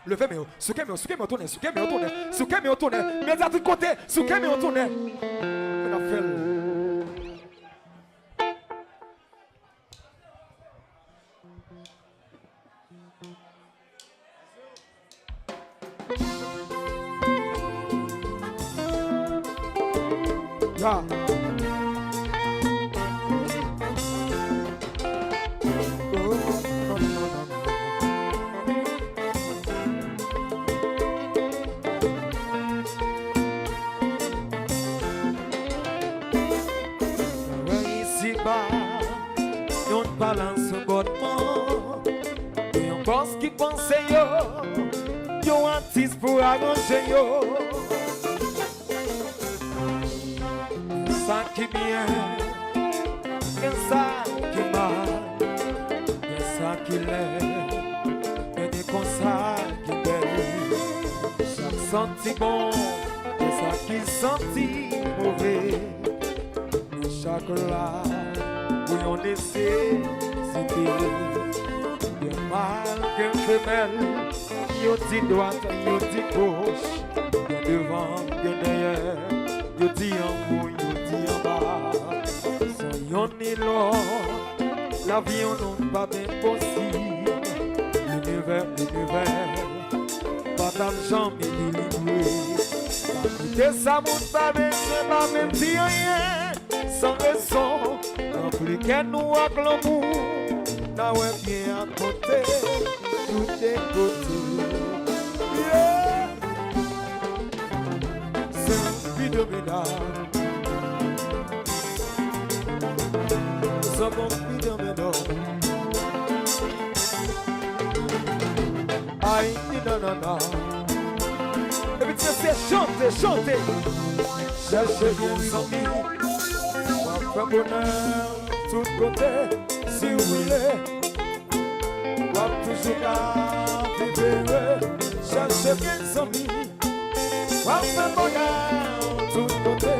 Levez-moi. Souquez-moi, tournez. Souquez-moi, tournez. Mais à tout côté, souquez-moi, tournez. On a fait. Yeah. Yon balance bonnement, yon boss qui pense yon artiste pour arranger yo. Ça qui bien, et ça qui mal, et ça qui l'est, et des comme ça qui belle. Chaque senti bon, et ça qui senti mauvais. Chaque là où on essaie, c'était bien mal qu'un femelle. Yo dit droite, yo dit gauche, bien devant, bien derrière, yo dit en haut, yo dit en bas. Sans yon ni l'autre, la vie on n'a pas bien possible. L'univers, pas d'argent mais délivré. Que ça monte pas bien, c'est pas même si rien. Sans raison, compliqué nous à l'amour, n'a ouais bien à côté, tout est côté. Yeah. C'est un vidéo ménage. C'est un vidéo ménage. Aïe, non. Et puis c'est chanter. Cherchez bien les amis. Faire bonheur, tout côté, si vous voulez. Voir toujours qu'à vivre, chercher bien amis. Faire bonheur, tout côté,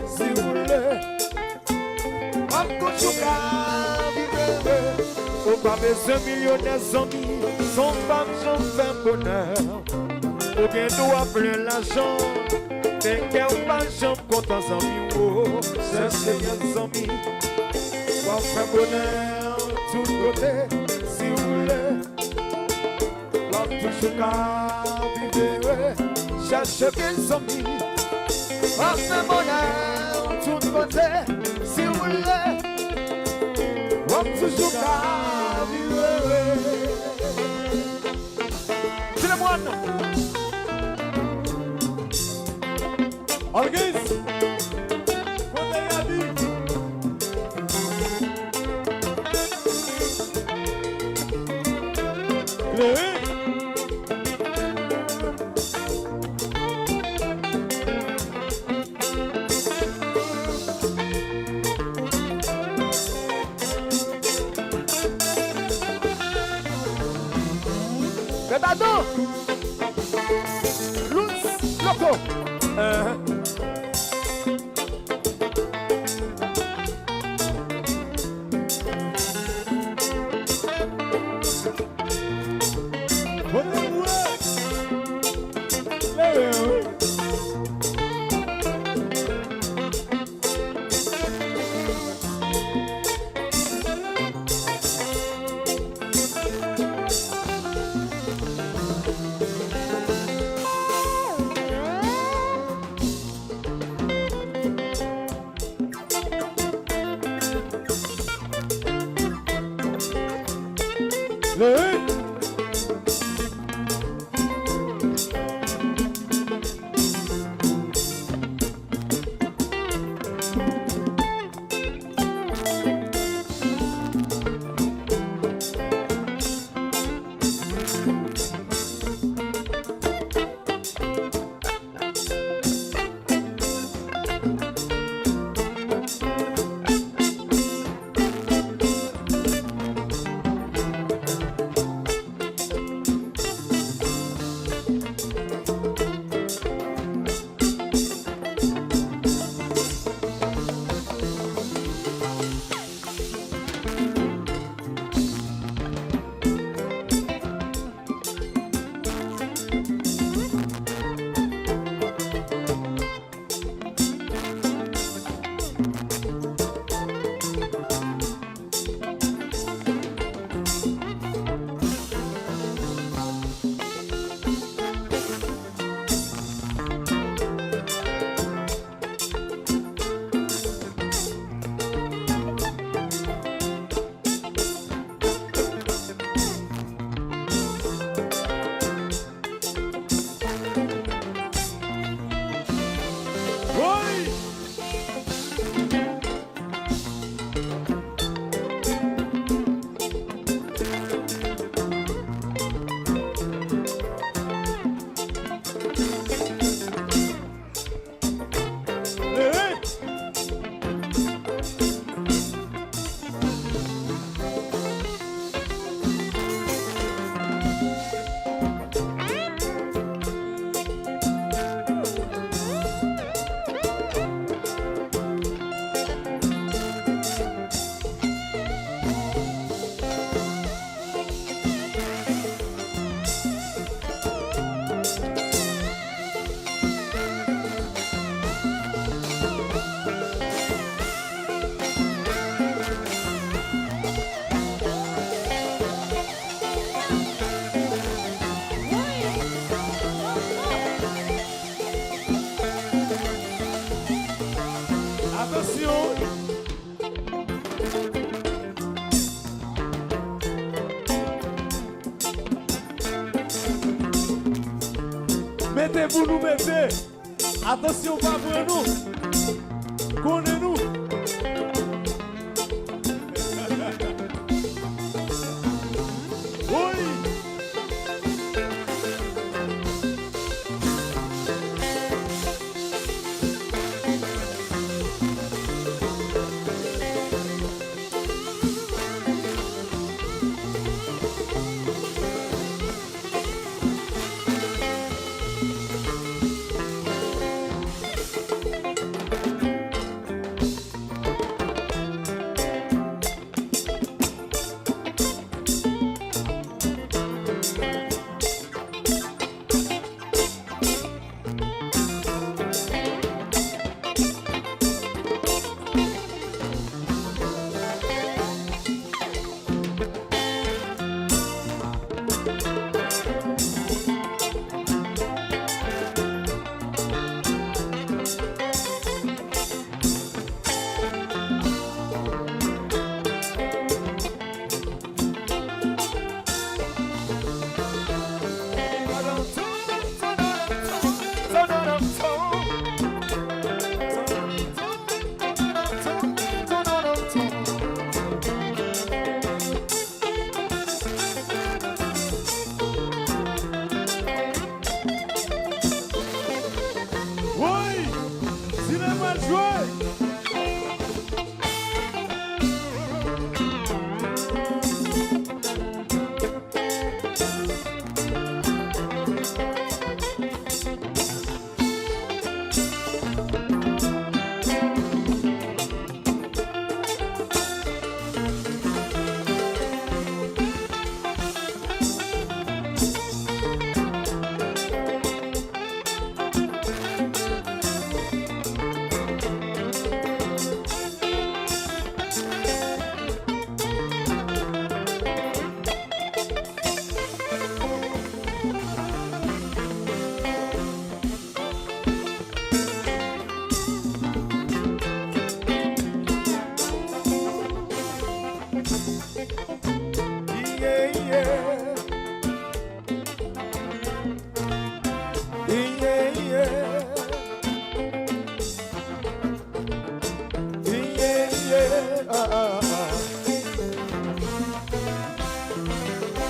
si vous voulez. Voir toujours qu'à vivre. Au pas besoin millionnaires amis, son femme j'en fais bonheur. Ou bien doit plein l'argent. Mais qu'elle pas jambe content sans miro. Cherchez bien amis. Pour faire bonheur tout côté, si vous voulez. Pour toujours qu'à vivre. Cherchez bien amis. Pour faire bonheur tout côté, si vous voulez. Pour toujours qu'à vivre. C'est le moine. Alguém? Quando é a vida? Pedador! Luz! Loco! mettez, vous nous mettez. Attention, pas pour nous. Connaissez-nous. Oui.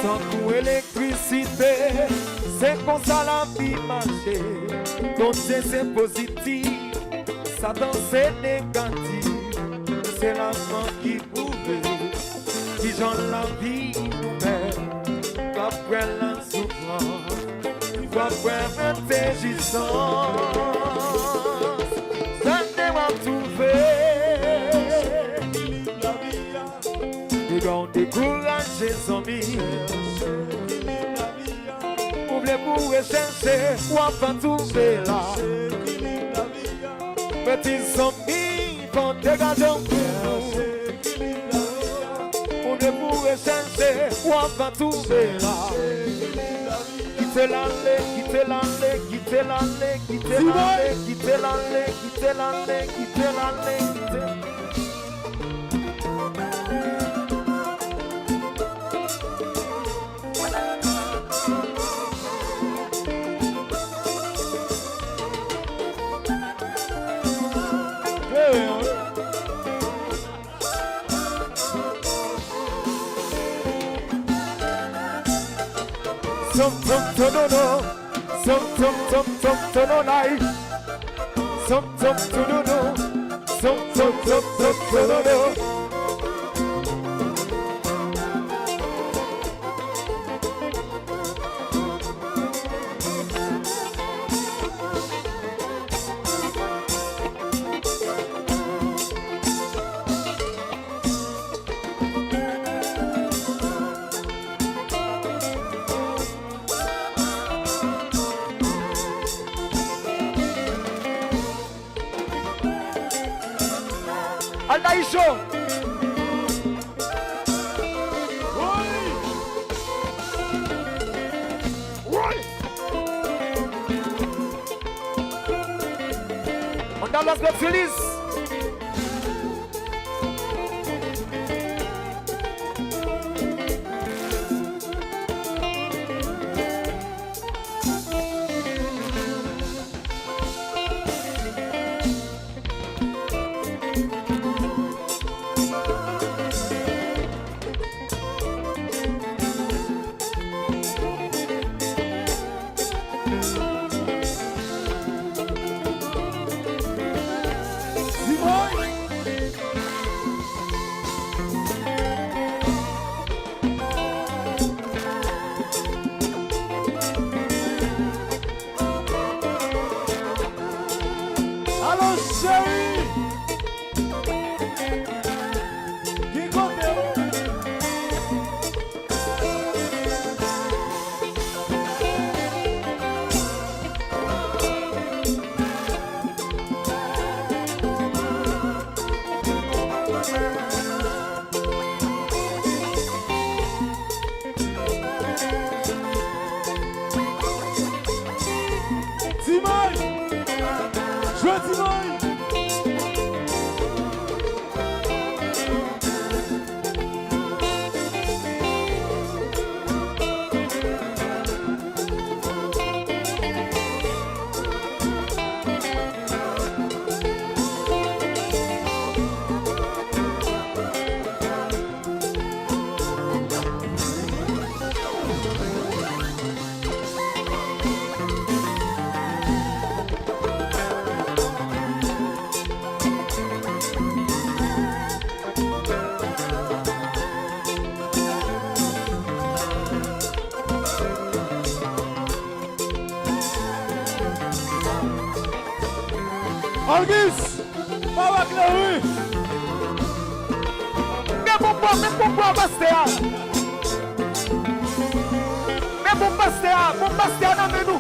Sans coup électricité, c'est comme ça la vie marche. Donc c'est positif, Satan c'est négatif. C'est la mort qui prouve, qui j'en la vie nous-mêmes. Après la souffrance, après l'intelligence, ça ne va trouver. Et quand décourager son vie, pour rechercher, ou enfin trouver là. Petits amis, quand dégager un coup, pour rechercher, ou enfin trouver là. Quittez l'allée, quittez l'allée, quittez l'allée, quittez l'allée, quittez l'allée, quittez l'allée, quittez l'allée, quittez l'allée. Aldaïcho. On a los feliz. Alô, chérie! Qui compte? Timon! Joue Timon! Alguis! Fala que não é! Meu bombastear na menu.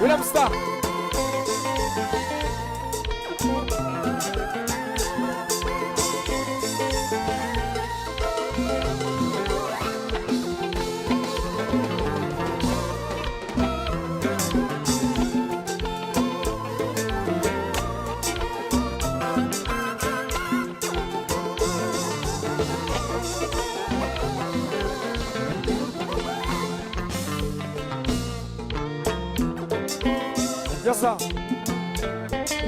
William Star. Ça.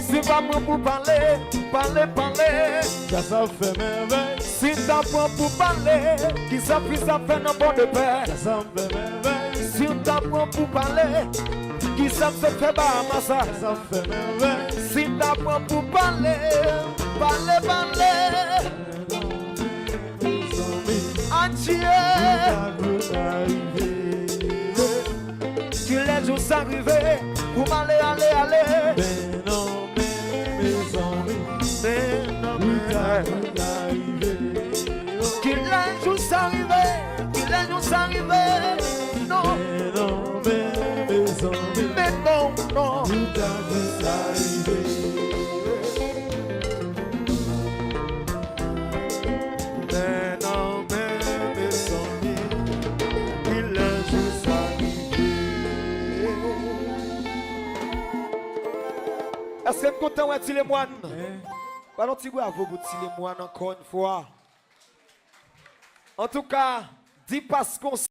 Si pas moi pour parler, Ça fait merveille. Si t'as point pour parler, qui ça puis ça fait un bon de paix. Ça fait merveille. Si t'as point pour parler, qui ça se fait bas ça. Ça fait merveille. Si t'as point pour parler. Adieu. Que les jours s'arrivent. Pour m'aller, aller. Mais non, mes amis. Mais non, qu'il les jours s'arrivent. Non. Mais non, mes amis. Mais non. Tout a juste arrivé. Mais non, mes amis. Qu'il les jours s'arrivent. Est-ce que vous êtes content de les moines? Pas l'autre bravo pour les moines encore une fois. En tout cas, dis pas ce qu'on